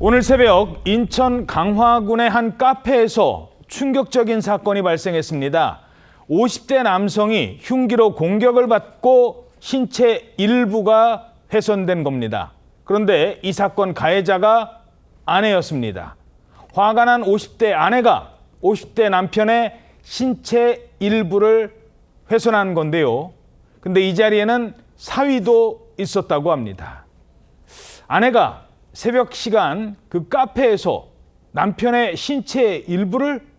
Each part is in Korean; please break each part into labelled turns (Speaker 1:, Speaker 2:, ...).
Speaker 1: 오늘 새벽 인천 강화군의 한 카페에서 충격적인 사건이 발생했습니다. 50대 남성이 흉기로 공격을 받고 신체 일부가 훼손된 겁니다. 그런데 이 사건 가해자가 아내였습니다. 화가 난 50대 아내가 50대 남편의 신체 일부를 훼손한 건데요. 근데 이 자리에는 사위도 있었다고 합니다. 아내가 새벽 시간 그 카페에서 남편의 신체 일부를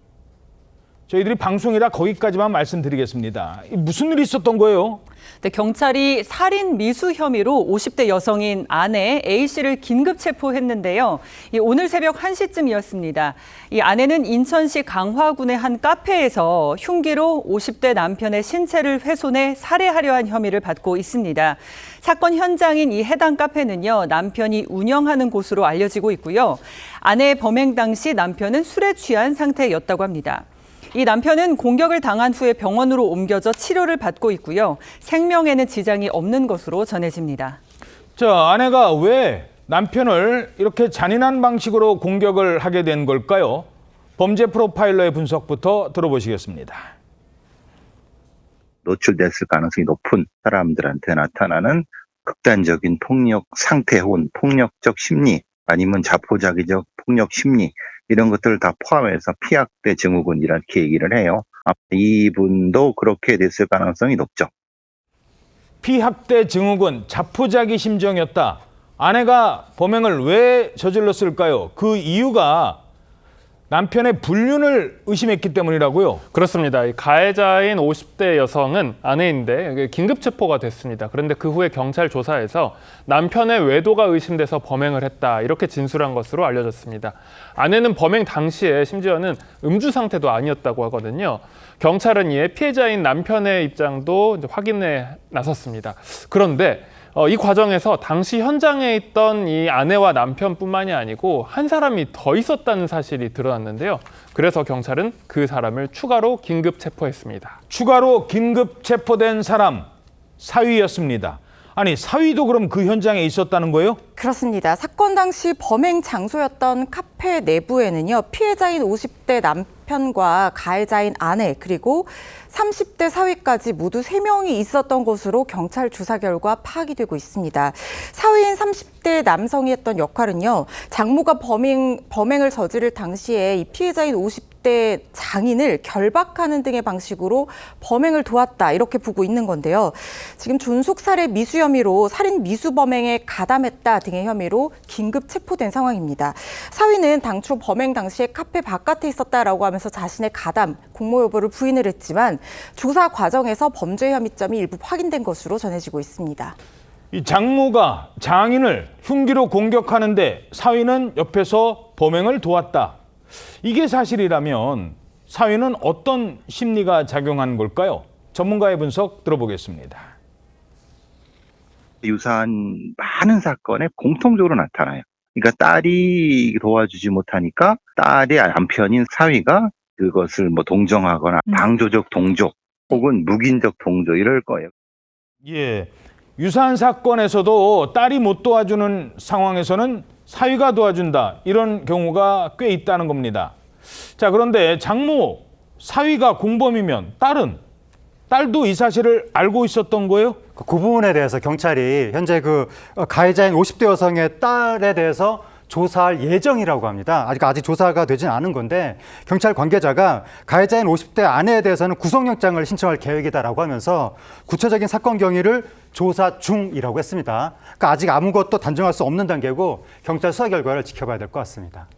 Speaker 1: 저희들이 방송이라 거기까지만 말씀드리겠습니다. 무슨 일이 있었던 거예요?
Speaker 2: 네, 경찰이 살인 미수 혐의로 50대 여성인 아내 A씨를 긴급 체포했는데요. 오늘 새벽 1시쯤이었습니다. 이 아내는 인천시 강화군의 한 카페에서 흉기로 50대 남편의 신체를 훼손해 살해하려 한 혐의를 받고 있습니다. 사건 현장인 이 해당 카페는요, 남편이 운영하는 곳으로 알려지고 있고요. 아내의 범행 당시 남편은 술에 취한 상태였다고 합니다. 이 남편은 공격을 당한 후에 병원으로 옮겨져 치료를 받고 있고요. 생명에는 지장이 없는 것으로 전해집니다.
Speaker 1: 자, 아내가 왜 남편을 이렇게 잔인한 방식으로 공격을 하게 된 걸까요? 범죄 프로파일러의 분석부터 들어보시겠습니다.
Speaker 3: 노출됐을 가능성이 높은 사람들한테 나타나는 극단적인 폭력 상태 혹은 폭력적 심리 아니면 자포자기적 폭력 심리 이런 것들을 다 포함해서 피학대 증후군 이렇게 얘기를 해요. 이분도 그렇게 됐을 가능성이 높죠.
Speaker 1: 피학대 증후군, 자포자기 심정이었다. 아내가 범행을 왜 저질렀을까요? 그 이유가 남편의 불륜을 의심했기 때문이라고요?
Speaker 4: 그렇습니다. 가해자인 50대 여성은 아내인데 긴급 체포가 됐습니다. 그런데 그 후에 경찰 조사에서 남편의 외도가 의심돼서 범행을 했다 이렇게 진술한 것으로 알려졌습니다. 아내는 범행 당시에 심지어는 음주 상태도 아니었다고 하거든요. 경찰은 이에 피해자인 남편의 입장도 이제 확인에 나섰습니다. 그런데 이 과정에서 당시 현장에 있던 이 아내와 남편뿐만이 아니고 한 사람이 더 있었다는 사실이 드러났는데요. 그래서 경찰은 그 사람을 추가로 긴급 체포했습니다.
Speaker 1: 추가로 긴급 체포된 사람, 사위였습니다. 아니, 사위도 그럼 그 현장에 있었다는 거예요?
Speaker 5: 그렇습니다. 사건 당시 범행 장소였던 카페 내부에는요, 피해자인 50대 남편과 가해자인 아내 그리고 30대 사위까지 모두 3명이 있었던 것으로 경찰 조사 결과 파악이 되고 있습니다. 사위인 30대 남성이 했던 역할은요, 장모가 범행을 저지를 당시에 이 피해자인 50대 장인을 결박하는 등의 방식으로 범행을 도왔다 이렇게 보고 있는 건데요. 지금 존속살해 미수 혐의로 살인 미수 범행에 가담했다 등의 혐의로 긴급 체포된 상황입니다. 사위는 당초 범행 당시에 카페 바깥에 있었다라고 하면서 자신의 가담, 공모 여부를 부인을 했지만 조사 과정에서 범죄 혐의점이 일부 확인된 것으로 전해지고 있습니다.
Speaker 1: 이 장모가 장인을 흉기로 공격하는데 사위는 옆에서 범행을 도왔다. 이게 사실이라면 사위는 어떤 심리가 작용한 걸까요? 전문가의 분석 들어보겠습니다.
Speaker 3: 유사한 많은 사건에 공통적으로 나타나요. 그러니까 딸이 도와주지 못하니까 딸의 남편인 사위가 그것을 동정하거나 방조적 동조 혹은 묵인적 동조 이럴 거예요.
Speaker 1: 예, 유사한 사건에서도 딸이 못 도와주는 상황에서는 사위가 도와준다. 이런 경우가 꽤 있다는 겁니다. 자, 그런데 장모, 사위가 공범이면 딸도 이 사실을 알고 있었던 거예요?
Speaker 6: 그 부분에 대해서 경찰이 현재 그 가해자인 50대 여성의 딸에 대해서 조사할 예정이라고 합니다. 아직 조사가 되진 않은 건데 경찰 관계자가 가해자인 50대 아내에 대해서는 구속영장을 신청할 계획이다라고 하면서 구체적인 사건 경위를 조사 중이라고 했습니다. 그러니까 아직 아무것도 단정할 수 없는 단계고 경찰 수사 결과를 지켜봐야 될 것 같습니다.